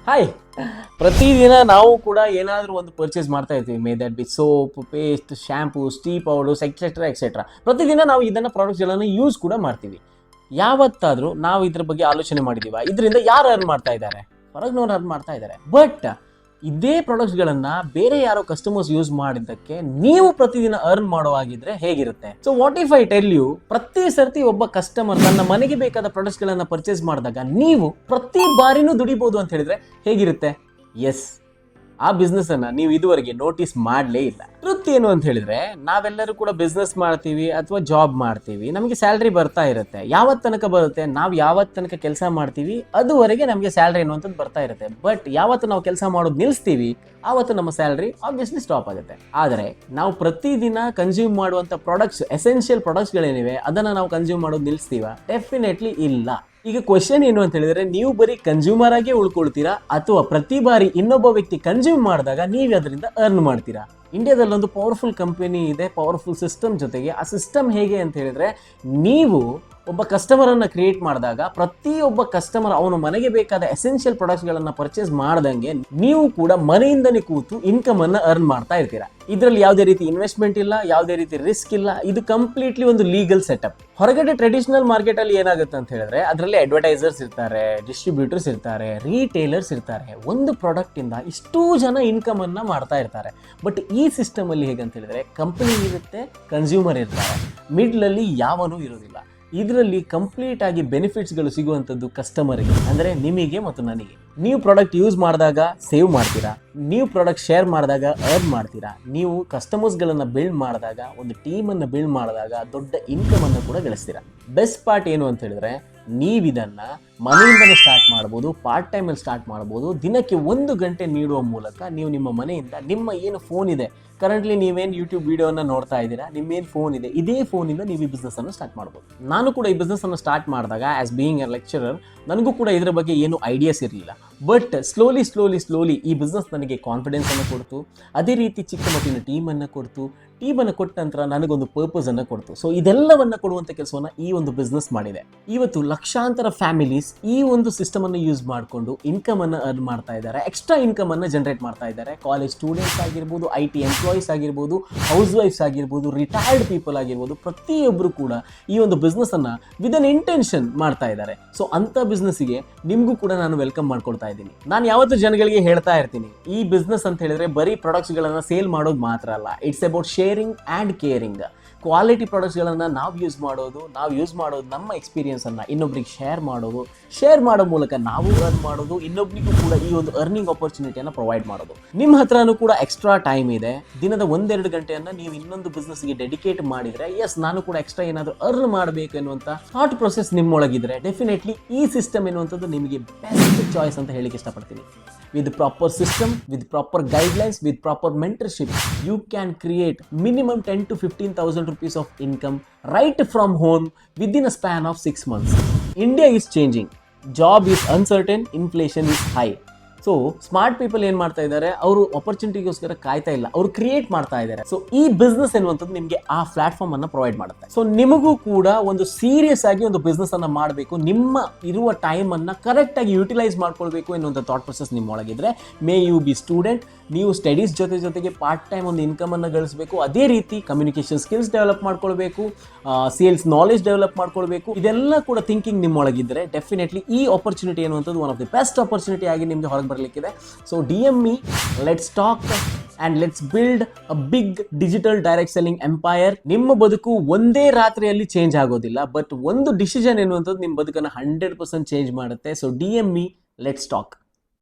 Hi. ಪ್ರತಿದಿನ ನಾವು ಕೂಡ ಏನಾದರೂ ಒಂದು ಪರ್ಚೇಸ್ ಮಾಡ್ತಾ ಇರ್ತೀವಿ. May that be soap, paste, shampoo, tea powders etcetera etcetera. ಪ್ರತಿದಿನ ನಾವು ಇದನ್ನು ಪ್ರಾಡಕ್ಟ್ಸ್ಗಳನ್ನು ಯೂಸ್ ಕೂಡ ಮಾಡ್ತೀವಿ. ಯಾವತ್ತಾದರೂ ನಾವು ಇದ್ರ ಬಗ್ಗೆ ಆಲೋಚನೆ ಮಾಡಿದೀವ, ಇದರಿಂದ ಯಾರು ಅರ್ನ್ ಮಾಡ್ತಾ ಇದ್ದಾರೆ? ಹೊರಗಿನವ್ರು ಅರ್ನ್ ಮಾಡ್ತಾ ಇದ್ದಾರೆ. ಬಟ್ ಇದೇ ಪ್ರಾಡಕ್ಟ್ಸ್ಗಳನ್ನು ಬೇರೆ ಯಾರೋ ಕಸ್ಟಮರ್ಸ್ ಯೂಸ್ ಮಾಡಿದ್ದಕ್ಕೆ ನೀವು ಪ್ರತಿದಿನ ಅರ್ನ್ ಮಾಡೋ ಆಗಿದ್ರೆ ಹೇಗಿರುತ್ತೆ? So what if I tell you, ಪ್ರತಿ ಸರ್ತಿ ಒಬ್ಬ ಕಸ್ಟಮರ್ ತನ್ನ ಮನೆಗೆ ಬೇಕಾದ ಪ್ರಾಡಕ್ಟ್ಸ್ಗಳನ್ನು ಪರ್ಚೇಸ್ ಮಾಡಿದಾಗ ನೀವು ಪ್ರತಿ ಬಾರಿನೂ ದುಡಿಬಹುದು ಅಂತ ಹೇಳಿದ್ರೆ ಹೇಗಿರುತ್ತೆ? ಎಸ್, ಆ ಬಿಸ್ನೆಸ್ ಅನ್ನ ನೀವು ಇದುವರೆಗೆ ನೋಟಿಸ್ ಮಾಡಲೇ ಇಲ್ಲ. ಟ್ರುತ್ ಏನು ಅಂತ ಹೇಳಿದ್ರೆ, ನಾವೆಲ್ಲರೂ ಕೂಡ ಬಿಸ್ನೆಸ್ ಮಾಡ್ತೀವಿ ಅಥವಾ ಜಾಬ್ ಮಾಡ್ತೀವಿ, ನಮಗೆ ಸ್ಯಾಲ್ರಿ ಬರ್ತಾ ಇರುತ್ತೆ. ಯಾವತ್ ತನಕ ಬರುತ್ತೆ? ನಾವು ಯಾವತ್ ತನಕ ಕೆಲಸ ಮಾಡ್ತೀವಿ ಅದುವರೆಗೆ ನಮಗೆ ಸ್ಯಾಲ್ರಿ ಅನ್ನುವಂಥದ್ದು ಬರ್ತಾ ಇರುತ್ತೆ. ಬಟ್ ಯಾವತ್ತು ನಾವು ಕೆಲಸ ಮಾಡೋದು ನಿಲ್ಲಿಸ್ತೀವಿ ಆವತ್ತು ನಮ್ಮ ಸ್ಯಾಲ್ರಿ ಆಬ್ವಿಯಸ್ಲಿ ಸ್ಟಾಪ್ ಆಗುತ್ತೆ. ಆದರೆ ನಾವು ಪ್ರತಿದಿನ ಕನ್ಸ್ಯೂಮ್ ಮಾಡುವಂಥ ಪ್ರಾಡಕ್ಟ್ಸ್, ಎಸೆನ್ಷಿಯಲ್ ಪ್ರಾಡಕ್ಟ್ಸ್ಗಳೇನಿವೆ ಅದನ್ನು ನಾವು ಕನ್ಸ್ಯೂಮ್ ಮಾಡೋದು ನಿಲ್ಲಿಸ್ತೀವ? ಡೆಫಿನೆಟ್ಲಿ ಇಲ್ಲ. ಈಗ ಕ್ವೆಶ್ಚನ್ ಏನು ಅಂತ ಹೇಳಿದ್ರೆ, ನೀವು ಬರೀ ಕನ್ಸ್ಯೂಮರ್ ಆಗೇ ಉಳ್ಕೊಳ್ತೀರಾ ಅಥವಾ ಪ್ರತಿ ಬಾರಿ ಇನ್ನೊಬ್ಬ ವ್ಯಕ್ತಿ ಕನ್ಸ್ಯೂಮ್ ಮಾಡಿದಾಗ ನೀವು ಅದರಿಂದ ಅರ್ನ್ ಮಾಡ್ತೀರಾ? ಇಂಡಿಯಾದಲ್ಲಿ ಒಂದು ಪವರ್ಫುಲ್ ಕಂಪನಿ ಇದೆ, ಪವರ್ಫುಲ್ ಸಿಸ್ಟಮ್ ಜೊತೆಗೆ. ಆ ಸಿಸ್ಟಮ್ ಹೇಗೆ ಅಂತ ಹೇಳಿದ್ರೆ, ನೀವು ಒಬ್ಬ ಕಸ್ಟಮರನ್ನು ಕ್ರಿಯೇಟ್ ಮಾಡಿದಾಗ ಪ್ರತಿಯೊಬ್ಬ ಕಸ್ಟಮರ್ ಅವನು ಮನೆಗೆ ಬೇಕಾದ ಎಸೆನ್ಷಿಯಲ್ ಪ್ರಾಡಕ್ಟ್ಸ್ಗಳನ್ನು ಪರ್ಚೇಸ್ ಮಾಡ್ದಂಗೆ ನೀವು ಕೂಡ ಮನೆಯಿಂದನೇ ಕೂತು ಇನ್ಕಮ್ ಅನ್ನು ಅರ್ನ್ ಮಾಡ್ತಾ ಇರ್ತೀರಾ. ಇದರಲ್ಲಿ ಯಾವುದೇ ರೀತಿ ಇನ್ವೆಸ್ಟ್ಮೆಂಟ್ ಇಲ್ಲ, ಯಾವುದೇ ರೀತಿ ರಿಸ್ಕ್ ಇಲ್ಲ. ಇದು ಕಂಪ್ಲೀಟ್ಲಿ ಒಂದು ಲೀಗಲ್ ಸೆಟಪ್. ಹೊರಗಡೆ ಟ್ರೆಡಿಷನಲ್ ಮಾರ್ಕೆಟ್ ಅಲ್ಲಿ ಏನಾಗುತ್ತೆ ಅಂತ ಹೇಳಿದ್ರೆ, ಅದರಲ್ಲಿ ಅಡ್ವರ್ಟೈಸರ್ಸ್ ಇರ್ತಾರೆ, ಡಿಸ್ಟ್ರಿಬ್ಯೂಟರ್ಸ್ ಇರ್ತಾರೆ, ರೀಟೇಲರ್ಸ್ ಇರ್ತಾರೆ. ಒಂದು ಪ್ರಾಡಕ್ಟ್ ಇಂದ ಇಷ್ಟೂ ಜನ ಇನ್ಕಮ್ ಅನ್ನ ಮಾಡ್ತಾ ಇರ್ತಾರೆ. ಬಟ್ ಈ ಸಿಸ್ಟಮ್ ಅಲ್ಲಿ ಹೇಗಂತ ಹೇಳಿದ್ರೆ, ಕಂಪನಿ ಇರುತ್ತೆ, ಕನ್ಸ್ಯೂಮರ್ ಇರ್ತಾರೆ, ಮಿಡ್ಲ್ ಅಲ್ಲಿ ಯಾವನೂ ಇರೋದಿಲ್ಲ. ಇದರಲ್ಲಿ ಕಂಪ್ಲೀಟ್ ಆಗಿ ಬೆನಿಫಿಟ್ಸ್ಗಳು ಸಿಗುವಂಥದ್ದು ಕಸ್ಟಮರ್ಗೆ, ಅಂದರೆ ನಿಮಗೆ ಮತ್ತು ನನಗೆ. ನೀವು ಪ್ರಾಡಕ್ಟ್ ಯೂಸ್ ಮಾಡಿದಾಗ ಸೇವ್ ಮಾಡ್ತೀರಾ, ನೀವು ಪ್ರಾಡಕ್ಟ್ ಶೇರ್ ಮಾಡಿದಾಗ ಅರ್ನ್ ಮಾಡ್ತೀರಾ, ನೀವು ಕಸ್ಟಮರ್ಸ್ಗಳನ್ನು ಬಿಲ್ಡ್ ಮಾಡಿದಾಗ, ಒಂದು ಟೀಮನ್ನು ಬಿಲ್ಡ್ ಮಾಡಿದಾಗ ದೊಡ್ಡ ಇನ್ಕಮನ್ನು ಕೂಡ ಗಳಿಸ್ತೀರಾ. ಬೆಸ್ಟ್ ಪಾರ್ಟ್ ಏನು ಅಂತ ಹೇಳಿದ್ರೆ, ನೀವಿದನ್ನು ಮನೆಯಿಂದಲೇ ಸ್ಟಾರ್ಟ್ ಮಾಡ್ಬೋದು, ಪಾರ್ಟ್ ಟೈಮಲ್ಲಿ ಸ್ಟಾರ್ಟ್ ಮಾಡ್ಬೋದು. ದಿನಕ್ಕೆ 1 ಗಂಟೆ ನೀಡುವ ಮೂಲಕ ನೀವು ನಿಮ್ಮ ಮನೆಯಿಂದ, ನಿಮ್ಮ ಏನು ಫೋನ್ ಇದೆ, ಕರೆಂಟ್ಲಿ ನೀವೇನು ಯೂಟ್ಯೂಬ್ ವಿಡಿಯೋನ ನೋಡ್ತಾ ಇದ್ದೀರಾ, ನಿಮ್ಮೇನು ಫೋನ್ ಇದೆ, ಇದೇ ಫೋನಿಂದ ನೀವು ಈ ಬಿಸ್ನೆಸ್ಸನ್ನು ಸ್ಟಾರ್ಟ್ ಮಾಡ್ಬೋದು. ನಾನು ಕೂಡ ಈ ಬಿಸ್ನೆಸ್ಸನ್ನು ಸ್ಟಾರ್ಟ್ ಮಾಡಿದಾಗ ಆ್ಯಸ್ ಬೀಯಿಂಗ್ ಎ ಲೆಕ್ಚರರ್ ನನಗೂ ಕೂಡ ಇದರ ಬಗ್ಗೆ ಏನು ಐಡಿಯಾಸ್ ಇರಲಿಲ್ಲ. ಬಟ್ ಸ್ಲೋಲಿ ಈ ಬಿಸ್ನೆಸ್ ನನಗೆ ಕಾನ್ಫಿಡೆನ್ಸನ್ನು ಕೊಡ್ತು. ಅದೇ ರೀತಿ ಚಿಕ್ಕ ಮಟ್ಟಿನ ಟೀಮನ್ನು ಕೊಡ್ತು. ಟೀಮನ್ನು ಕೊಟ್ಟ ನಂತರ ನನಗೊಂದು ಪರ್ಪಸನ್ನು ಕೊಡ್ತು. ಸೊ ಇದೆಲ್ಲವನ್ನು ಕೊಡುವಂಥ ಕೆಲಸವನ್ನು ಈ ಒಂದು ಬಿಸ್ನೆಸ್ ಮಾಡಿದೆ. ಇವತ್ತು ಲಕ್ಷಾಂತರ ಫ್ಯಾಮಿಲೀಸ್ ಈ ಒಂದು ಸಿಸ್ಟಮನ್ನು ಯೂಸ್ ಮಾಡಿಕೊಂಡು ಇನ್ಕಮನ್ನು ಅರ್ನ್ ಮಾಡ್ತಾ ಇದ್ದಾರೆ, ಎಕ್ಸ್ಟ್ರಾ ಇನ್ಕಮನ್ನು ಜನರೇಟ್ ಮಾಡ್ತಾ ಇದ್ದಾರೆ. ಕಾಲೇಜ್ ಸ್ಟೂಡೆಂಟ್ಸ್ ಆಗಿರ್ಬೋದು, IT ಎಂಪ್ಲಾಯೀಸ್ ಆಗಿರ್ಬೋದು, ಹೌಸ್ ವೈಫ್ಸ್ ಆಗಿರ್ಬೋದು, ರಿಟೈರ್ಡ್ ಪೀಪಲ್ ಆಗಿರ್ಬೋದು, ಪ್ರತಿಯೊಬ್ಬರು ಕೂಡ ಈ ಒಂದು ಬಿಸ್ನೆಸ್ಸನ್ನು ವಿತ್ ಅನ್ ಇಂಟೆನ್ಷನ್ ಮಾಡ್ತಾ ಇದ್ದಾರೆ. ಸೊ ಅಂಥ ಬಿಸ್ನೆಸ್ಸಿಗೆ ನಿಮಗೂ ಕೂಡ ನಾನು ವೆಲ್ಕಮ್ ಮಾಡ್ಕೊಳ್ತಾ ಇದ್ದೀನಿ. ನಾನು ಯಾವತ್ತೂ ಜನಗಳಿಗೆ ಹೇಳ್ತಾ ಇರ್ತೀನಿ, ಈ ಬಿಸ್ನೆಸ್ ಅಂತ ಹೇಳಿದ್ರೆ ಬರೀ ಪ್ರಾಡಕ್ಟ್ಸ್ಗಳನ್ನು ಸೇಲ್ ಮಾಡೋದು ಮಾತ್ರ ಅಲ್ಲ, it's about sharing and caring. Quality ಪ್ರಾಡಕ್ಟ್ಸ್ಗಳನ್ನು ನಾವು ಯೂಸ್ ಮಾಡೋದು ನಮ್ಮ ಎಕ್ಸ್ಪೀರಿಯನ್ಸನ್ನು ಇನ್ನೊಬ್ರಿಗೆ ಶೇರ್ ಮಾಡೋ ಮೂಲಕ ನಾವು ಅರ್ನ್ ಮಾಡೋದು, ಇನ್ನೊಬ್ರಿಗೂ ಕೂಡ ಈ ಒಂದು ಅರ್ನಿಂಗ್ ಆಪರ್ಚುನಿಟಿಯನ್ನು ಪ್ರೊವೈಡ್ ಮಾಡೋದು. ನಿಮ್ಮ ಹತ್ರನೂ ಕೂಡ ಎಕ್ಸ್ಟ್ರಾ ಟೈಮ್ ಇದೆ, ದಿನದ 1-2 ಗಂಟೆಯನ್ನು ನೀವು ಇನ್ನೊಂದು ಬಿಸ್ನೆಸ್ಗೆ ಡೆಡಿಕೇಟ್ ಮಾಡಿದರೆ, ಎಸ್ ನಾನು ಕೂಡ ಎಕ್ಸ್ಟ್ರಾ ಏನಾದರೂ ಅರ್ನ್ ಮಾಡಬೇಕು ಎನ್ನುವಂಥ ಥಾಟ್ ಪ್ರೊಸೆಸ್ ನಿಮ್ಮೊಳಗಿದ್ರೆ ಡೆಫಿನೆಟ್ಲಿ ಈ ಸಿಸ್ಟಮ್ ಎನ್ನುವಂಥದ್ದು ನಿಮಗೆ ಬೆಸ್ಟ್ ಚಾಯ್ಸ್ ಅಂತ ಹೇಳಿಕ್ಕೆ ಇಷ್ಟಪಡ್ತೀನಿ. With proper system, with proper guidelines, with proper mentorship, you can create minimum 10 to 15,000 rupees of income right from home within a span of 6 months. India is changing. Job is uncertain, inflation is high. So smart people ಏನು ಮಾಡ್ತಾ ಇದ್ದಾರೆ, ಅವರು ಆಪರ್ಚುನಿಟಿಗೋಸ್ಕರ ಕಾಯ್ತಾ ಇಲ್ಲ, ಅವರು create ಮಾಡ್ತಾ ಇದ್ದಾರೆ. So ಈ ಬಿಸ್ನೆಸ್ ಎನ್ನುವಂಥದ್ದು ನಿಮಗೆ ಆ ಪ್ಲಾಟ್ಫಾರ್ಮ್ ಅನ್ನು ಪ್ರೊವೈಡ್ ಮಾಡುತ್ತೆ. ಸೊ ನಿಮಗೂ ಕೂಡ ಒಂದು ಸೀರಿಯಸ್ ಆಗಿ ಒಂದು ಬಿಸ್ನೆಸ್ ಅನ್ನು ಮಾಡಬೇಕು, ನಿಮ್ಮ ಇರುವ ಟೈಮ್ ಅನ್ನ ಕರೆಕ್ಟ್ ಆಗಿ ಯುಟಿಲೈಸ್ ಮಾಡ್ಕೊಳ್ಬೇಕು ಎನ್ನುವಂಥ ಥಾಟ್ ಪ್ರೊಸೆಸ್ ನಿಮ್ಮೊಳಗಿದ್ರೆ, ಮೇ ಯು ಬಿ ಸ್ಟೂಡೆಂಟ್, ನೀವು ಸ್ಟಡೀಸ್ ಜೊತೆಗೆ ಪಾರ್ಟ್ ಟೈಮ್ ಒಂದು ಇನ್ಕಮ್ ಅನ್ನು ಗಳಿಸಬೇಕು, ಅದೇ ರೀತಿ ಕಮ್ಯುನಿಕೇಶನ್ ಸ್ಕಿಲ್ಸ್ ಡೆವಲಪ್ ಮಾಡ್ಕೊಳ್ಬೇಕು, ಸೇಲ್ಸ್ ನಾಲೆಜ್ ಡೆವಲಪ್ ಮಾಡ್ಕೊಳ್ಬೇಕು, ಇದೆಲ್ಲ ಕೂಡ ಥಿಂಕಿಂಗ್ ನಿಮ್ಮೊಳಗಿದ್ರೆ ಡೆಫಿನೆಟ್ಲಿ ಈ ಆಪರ್ಚುನಿಟಿ ಎನ್ನುವಂಥದ್ದು one of the best opportunity ಆಗಿ ನಿಮಗೆ ಹೊರಗೆ ಬರಲಿಕ್ಕಿದೆ. So DM me, let's talk and let's build a big digital direct selling empire. ನಿಮ್ಮ ಬದುಕು ಒಂದೇ ರಾತ್ರಿಯಲ್ಲಿ ಚೇಂಜ್ ಆಗೋದಿಲ್ಲ, ಬಟ್ ಒಂದು ಡಿಸಿಷನ್ ಎನ್ನುವಂಥದ್ದು ನಿಮ್ಮ ಬದುಕನ್ನು 100% ಚೇಂಜ್ ಮಾಡುತ್ತೆ. So DM me, let's talk.